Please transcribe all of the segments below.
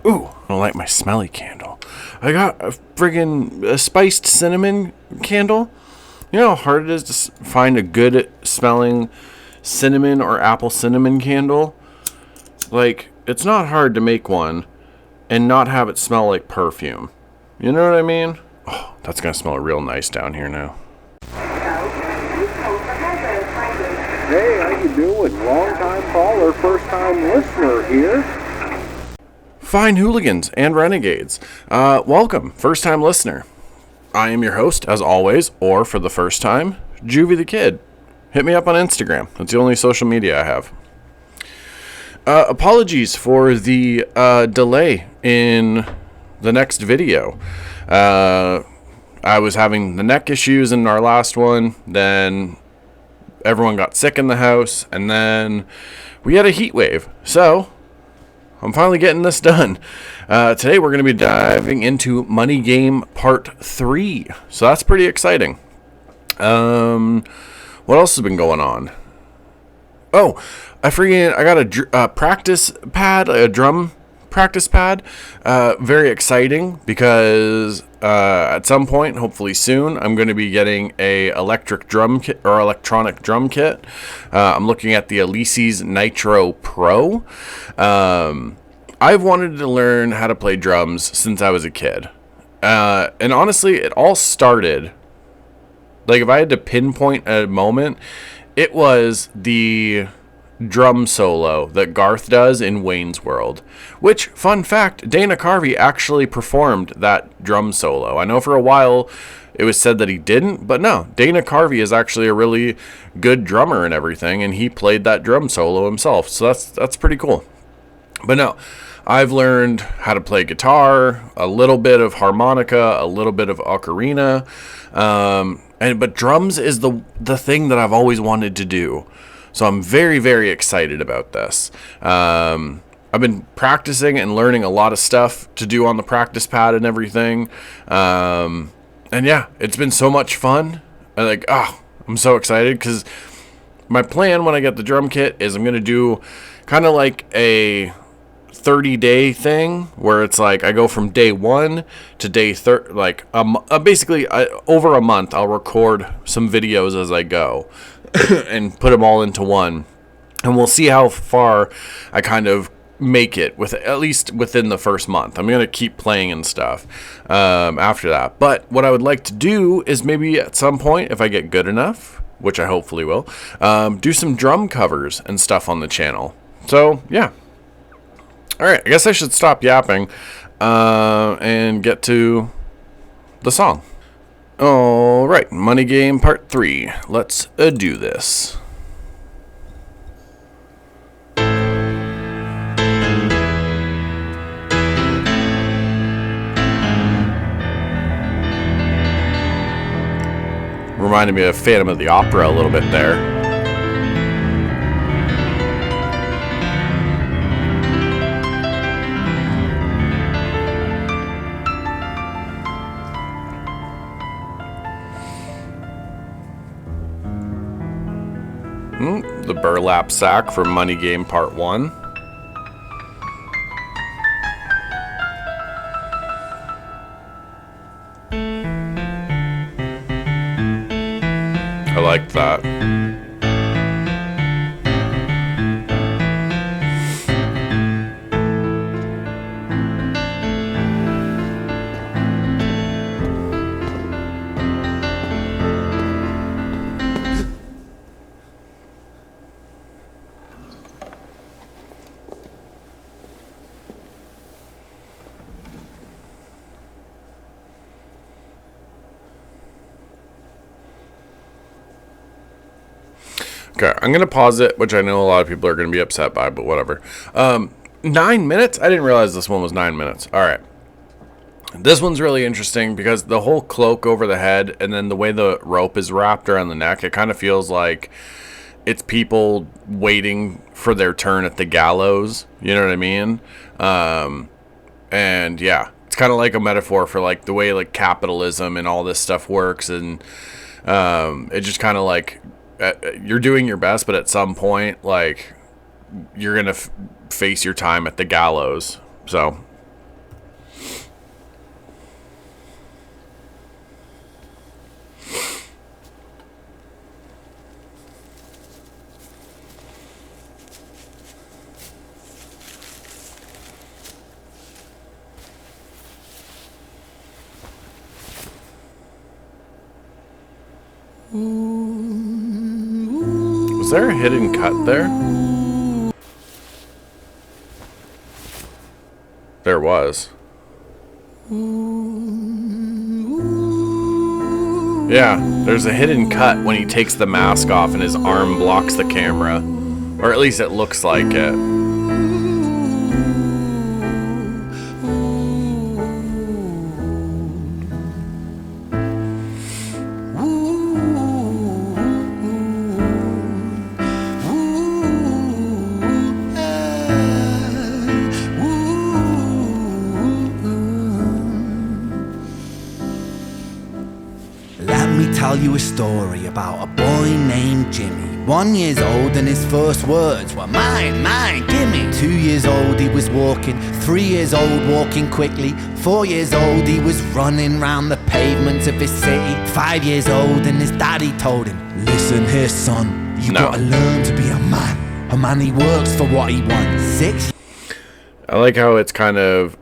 Ooh, I don't like my smelly candle. I got a friggin' spiced cinnamon candle. You know how hard it is to find a good smelling cinnamon or apple cinnamon candle? Like, it's not hard to make one and not have it smell like perfume. You know what I mean? Oh, that's gonna smell real nice down here now. Hey, how you doing? Long-time caller, first-time listener here. Fine hooligans and renegades. Welcome, first-time listener. I am your host, as always, or for the first time, JuvyThaKid. Hit me up on Instagram. That's the only social media I have. Apologies for the delay in the next video. I was having the neck issues in our last one, then everyone got sick in the house, and then we had a heat wave. So, I'm finally getting this done. Today we're going to be diving into Money Game Part 3. So that's pretty exciting. What else has been going on? Oh, I got a practice pad, a drum practice pad. Very exciting because at some point, hopefully soon, I'm going to be getting a electric drum kit or electronic drum kit. I'm looking at the Alesis Nitro Pro. I've wanted to learn how to play drums since I was a kid. And honestly, it all started, like if I had to pinpoint a moment, it was the drum solo that Garth does in Wayne's World, which, fun fact, Dana Carvey actually performed that drum solo. I know for a while it was said that he didn't, but no, Dana Carvey is actually a really good drummer and everything, and he played that drum solo himself, so that's pretty cool. But no, I've learned how to play guitar, a little bit of harmonica, a little bit of ocarina, but drums is the thing that I've always wanted to do. So I'm very, very excited about this. I've been practicing and learning a lot of stuff to do on the practice pad and everything. And yeah, it's been so much fun. I'm so excited because my plan when I get the drum kit is I'm going to do kind of like a 30-day thing where it's like I go from day 1 to day 30, like basically over a month I'll record some videos as I go and put them all into one, and we'll see how far I kind of make it with, at least within the first month. I'm going to keep playing and stuff after that, but what I would like to do is maybe at some point, if I get good enough, which I hopefully will, do some drum covers and stuff on the channel. So yeah. Alright, I guess I should stop yapping and get to the song. Alright, Money Game Part 3. Let's do this. Reminded me of Phantom of the Opera a little bit there. The burlap sack from Money Game Part 1. I like that. Okay, I'm going to pause it, which I know a lot of people are going to be upset by, but whatever. 9 minutes? I didn't realize this one was 9 minutes. All right. This one's really interesting because the whole cloak over the head and then the way the rope is wrapped around the neck, it kind of feels like it's people waiting for their turn at the gallows. You know what I mean? And yeah, it's kind of like a metaphor for like the way like capitalism and all this stuff works. And it just kind of like, you're doing your best, but at some point, like, you're going to face your time at the gallows. So, Was there a hidden cut there? There was. Yeah, there's a hidden cut when he takes the mask off and his arm blocks the camera. Or at least it looks like it. Let me tell you a story about a boy named Jimmy. 1 year old and his first words were mine, gimme. 2 years old he was walking, 3 years old walking quickly. 4 years old he was running round the pavements of his city. 5 years old and his daddy told him, listen here son, you gotta learn to be a man he works for what he wants. 6 I like how it's kind of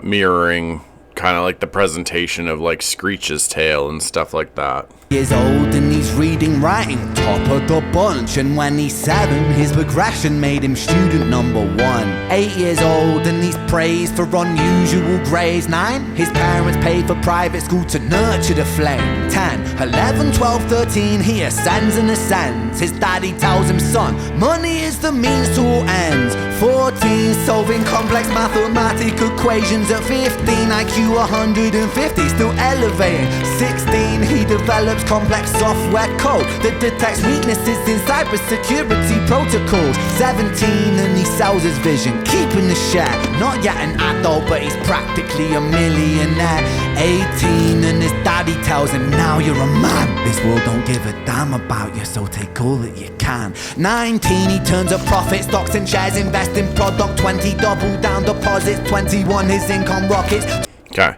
mirroring kind of like the presentation of like Screech's Tale and stuff like that. Years old and he's reading, writing, top of the bunch. And when he's 7, his progression made him student number 1. 8 years old and he's praised for unusual grades. 9, his parents paid for private school to nurture the flame. 10, 11, 12, 13, he ascends and ascends. His daddy tells him, son, money is the means to all ends. 14, solving complex mathematical equations. At 15, IQ 150, still elevating. 16, he develops complex software code that detects weaknesses in cybersecurity protocols. 17 and he sells his vision, keeping the share. Not yet an adult, but he's practically a millionaire. 18 and his daddy tells him, now you're a man. This world don't give a damn about you, so take all that you can. 19 he turns a profit, stocks and shares, invest in product. 20 double down deposits. 21 his income rockets. Okay.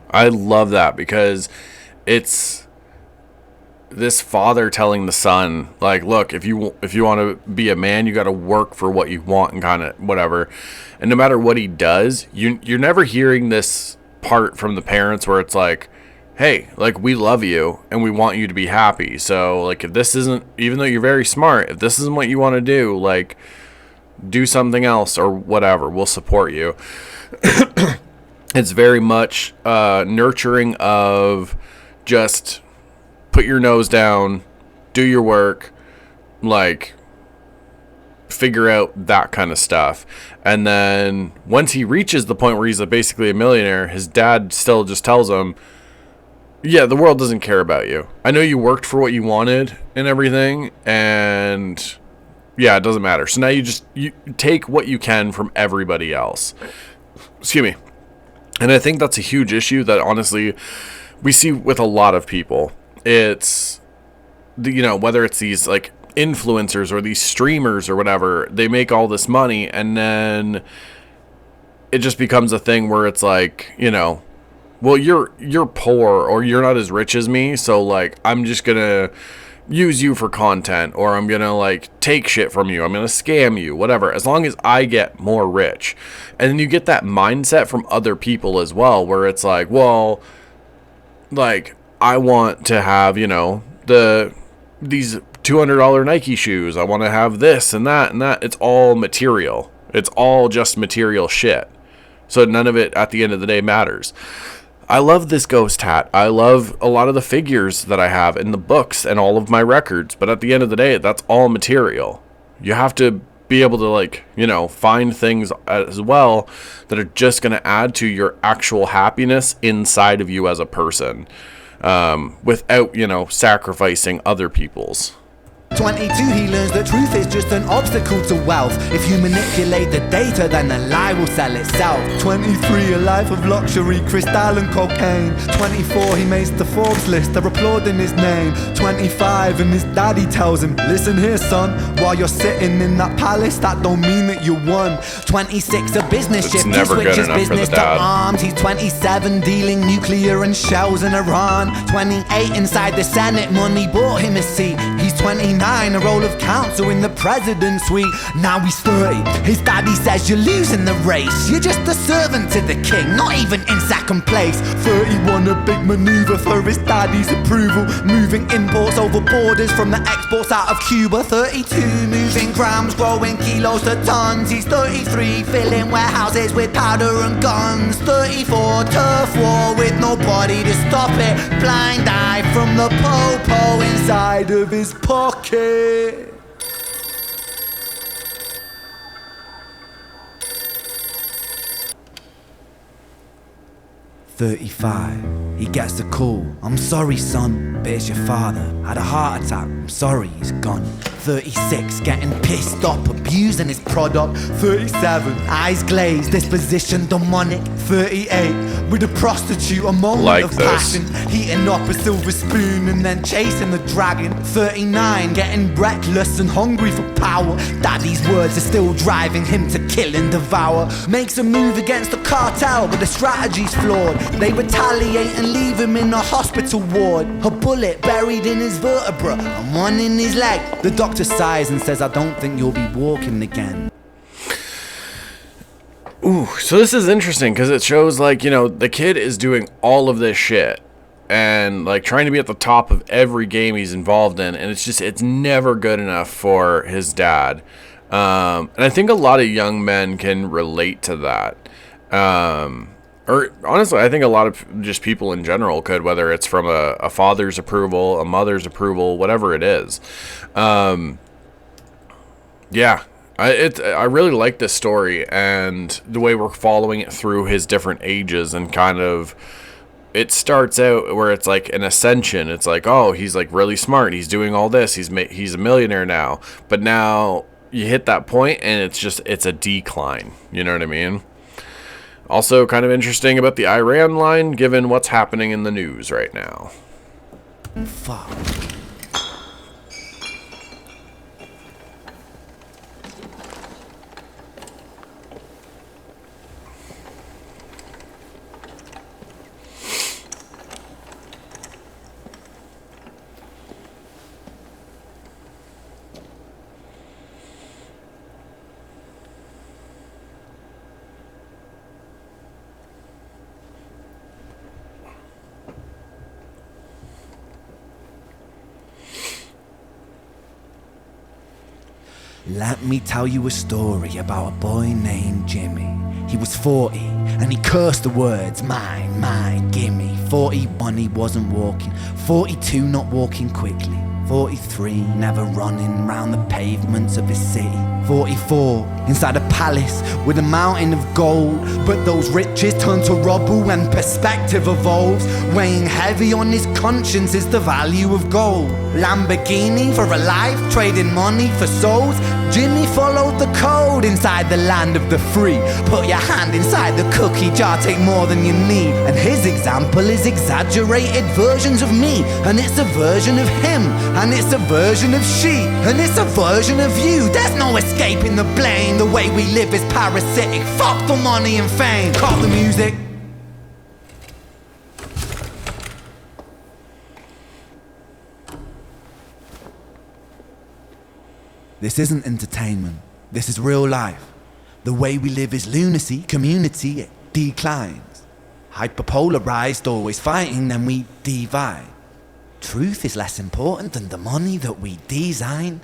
I love that because it's this father telling the son, like, look, if you want to be a man, you got to work for what you want and kind of whatever. And no matter what he does, you're never hearing this part from the parents where it's like, hey, like, we love you and we want you to be happy. So like, if this isn't, even though you're very smart, if this isn't what you want to do, like, do something else or whatever, we'll support you. It's very much nurturing of just put your nose down, do your work, like, figure out that kind of stuff. And then once he reaches the point where he's basically a millionaire, his dad still just tells him, yeah, the world doesn't care about you. I know you worked for what you wanted and everything, and yeah, it doesn't matter. So now you take what you can from everybody else. Excuse me. And I think that's a huge issue that honestly we see with a lot of people. It's, whether it's these like influencers or these streamers or whatever, they make all this money and then it just becomes a thing where it's like, well, you're poor or you're not as rich as me, so like I'm just gonna use you for content, or I'm gonna like take shit from you, I'm gonna scam you, whatever, as long as I get more rich. And then you get that mindset from other people as well, where it's like, well, like, I want to have, these $200 Nike shoes, I want to have this and that and that. It's all material. It's all just material shit. So none of it at the end of the day matters. I love this ghost hat. I love a lot of the figures that I have in the books and all of my records. But at the end of the day, that's all material. You have to be able to, like, find things as well that are just going to add to your actual happiness inside of you as a person, without, sacrificing other people's. 22, he learns that truth is just an obstacle to wealth. If you manipulate the data, then the lie will sell itself. 23, a life of luxury, crystal and cocaine. 24, he makes the Forbes list, they're applauding his name. 25, and his daddy tells him, listen here son, while you're sitting in that palace, that don't mean that you won. 26, a business shift, he switches business to arms. He's 27, dealing nuclear and shells in Iran. 28, inside the Senate, money bought him a seat. He's he's 29, a role of counsel in the president's suite. Now he's 30, his daddy says you're losing the race. You're just a servant to the king, not even in second place. 31, a big maneuver for his daddy's approval, moving imports over borders from the exports out of Cuba. 32, moving grams, growing kilos to tons. He's 33, filling warehouses with powder and guns. 34, turf war with nobody to stop it. Blind eye from the po-po inside of his pocket. "35, he gets the call. I'm sorry, son, but it's your father. Had a heart attack. I'm sorry, he's gone. 36, getting pissed off, abusing his product. 37, eyes glazed, disposition demonic. 38, with a prostitute, a moment Like of this. passion, heating up a silver spoon and then chasing the dragon. 39, getting reckless and hungry for power. Daddy's words are still driving him to kill and devour. Makes a move against the cartel, but the strategy's flawed. They retaliate and leave him in a hospital ward. A bullet buried in his vertebra and one in his leg. The doctor sighs and says, I don't think you'll be walking again. Ooh, so this is interesting because it shows, like, you know, the kid is doing all of this shit and, like, trying to be at the top of every game he's involved in, and it's never good enough for his dad. And I think a lot of young men can relate to that. Or honestly, I think a lot of just people in general could, whether it's from a father's approval, a mother's approval, whatever it is. Yeah, I really like this story and the way we're following it through his different ages, and kind of, it starts out where it's like an ascension. It's like, oh, he's like really smart. He's doing all this. He's a millionaire now. But now you hit that point and it's a decline. You know what I mean? Also kind of interesting about the Iran line, given what's happening in the news right now. Fuck. Let me tell you a story about a boy named Jimmy. He was 40 and he cursed the words, mine, mine, gimme. 41, he wasn't walking. 42, not walking quickly. 43, never running round the pavements of his city. 44, inside a palace with a mountain of gold. But those riches turn to rubble when perspective evolves. Weighing heavy on his conscience is the value of gold. Lamborghini for a life, trading money for souls. Jimmy followed the code inside the land of the free. Put your hand inside the cookie jar, take more than you need. And his example is exaggerated versions of me. And it's a version of him, and it's a version of she, and it's a version of you. There's no escaping the blame. The way we live is parasitic. Fuck the money and fame. Cut the music. This isn't entertainment. This is real life. The way we live is lunacy. Community, it declines. Hyperpolarized, always fighting, then we divide. Truth is less important than the money that we designed.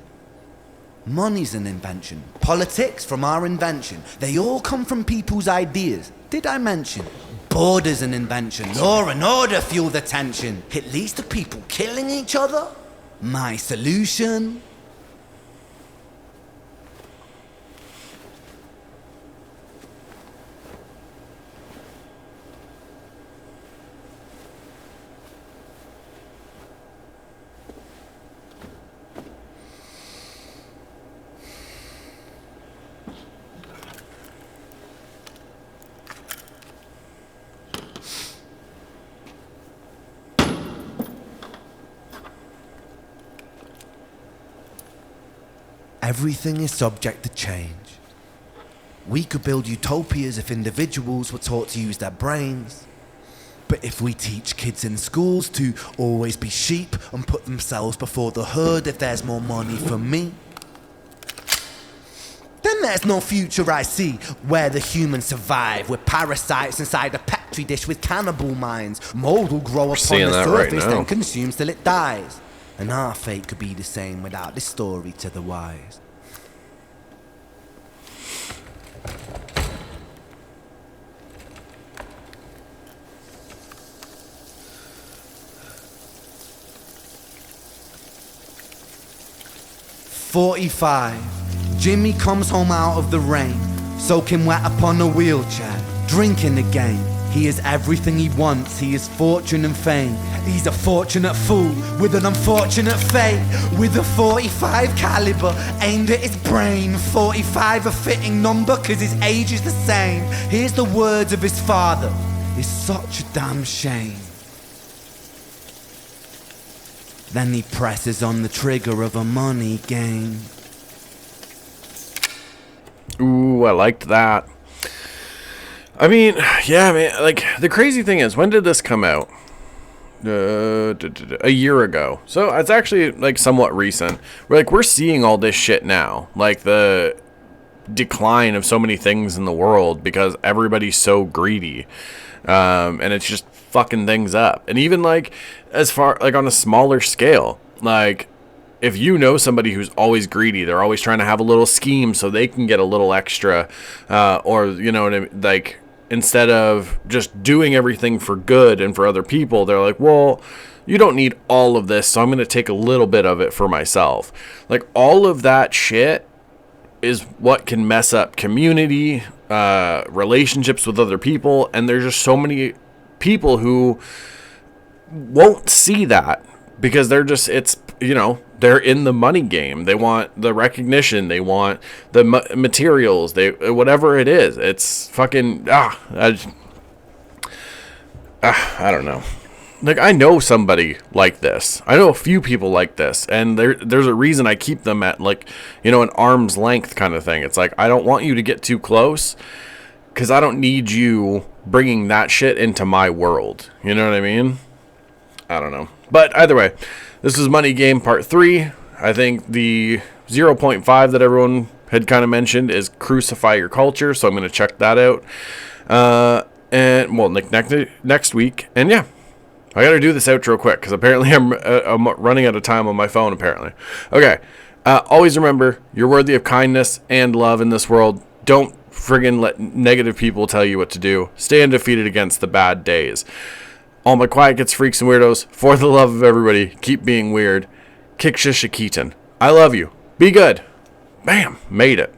Money's an invention. Politics from our invention. They all come from people's ideas. Did I mention? Border's an invention. Law and order fuel the tension. It leads to people killing each other. My solution? Everything is subject to change. We could build utopias if individuals were taught to use their brains. But if we teach kids in schools to always be sheep and put themselves before the herd if there's more money for me, then there's no future I see where the humans survive with parasites inside a petri dish with cannibal minds. Mold will grow upon seeing the that right surface, now. then consumes till it dies. And our fate could be the same without this story to the wise. "45. Jimmy comes home out of the rain, soaking wet upon a wheelchair, drinking again. He is everything he wants, he is fortune and fame. He's a fortunate fool with an unfortunate fate, with a 45 caliber aimed at his brain. 45 a fitting number cause his age is the same. Here's the words of his father, it's such a damn shame. Then he presses on the trigger of a money game." Ooh, I liked that. I mean, yeah, man, like, the crazy thing is, when did this come out? A year ago. So it's actually, like, somewhat recent. We're seeing all this shit now. Like, the decline of so many things in the world because everybody's so greedy. And it's just fucking things up. And even, like, as far, like, on a smaller scale, like, if you know somebody who's always greedy, they're always trying to have a little scheme so they can get a little extra, or, you know what I mean? Like, instead of just doing everything for good and for other people, they're like, well, you don't need all of this, so I'm going to take a little bit of it for myself. Like, all of that shit is what can mess up community, relationships with other people, and there's just so many people who won't see that because they're just, it's, you know, they're in the money game. They want the recognition. They want the materials. They, whatever it is. It's fucking, I don't know. Like, I know somebody like this. I know a few people like this. And there's a reason I keep them at, like, you know, an arm's length kind of thing. It's like, I don't want you to get too close because I don't need you bringing that shit into my world. You know what I mean? I don't know. But either way, this is Money Game Part 3. I think the 0.5 that everyone had kind of mentioned is Crucify Your Culture, so I'm going to check that out. And, well, next week. And, yeah, I got to do this outro quick, because apparently I'm running out of time on my phone, apparently. Okay, always remember, you're worthy of kindness and love in this world. Don't friggin' let negative people tell you what to do. Stay undefeated against the bad days. All my quiet kids, freaks, and weirdos, for the love of everybody, keep being weird. Kick Shisha Keaton. I love you. Be good. Bam. Made it.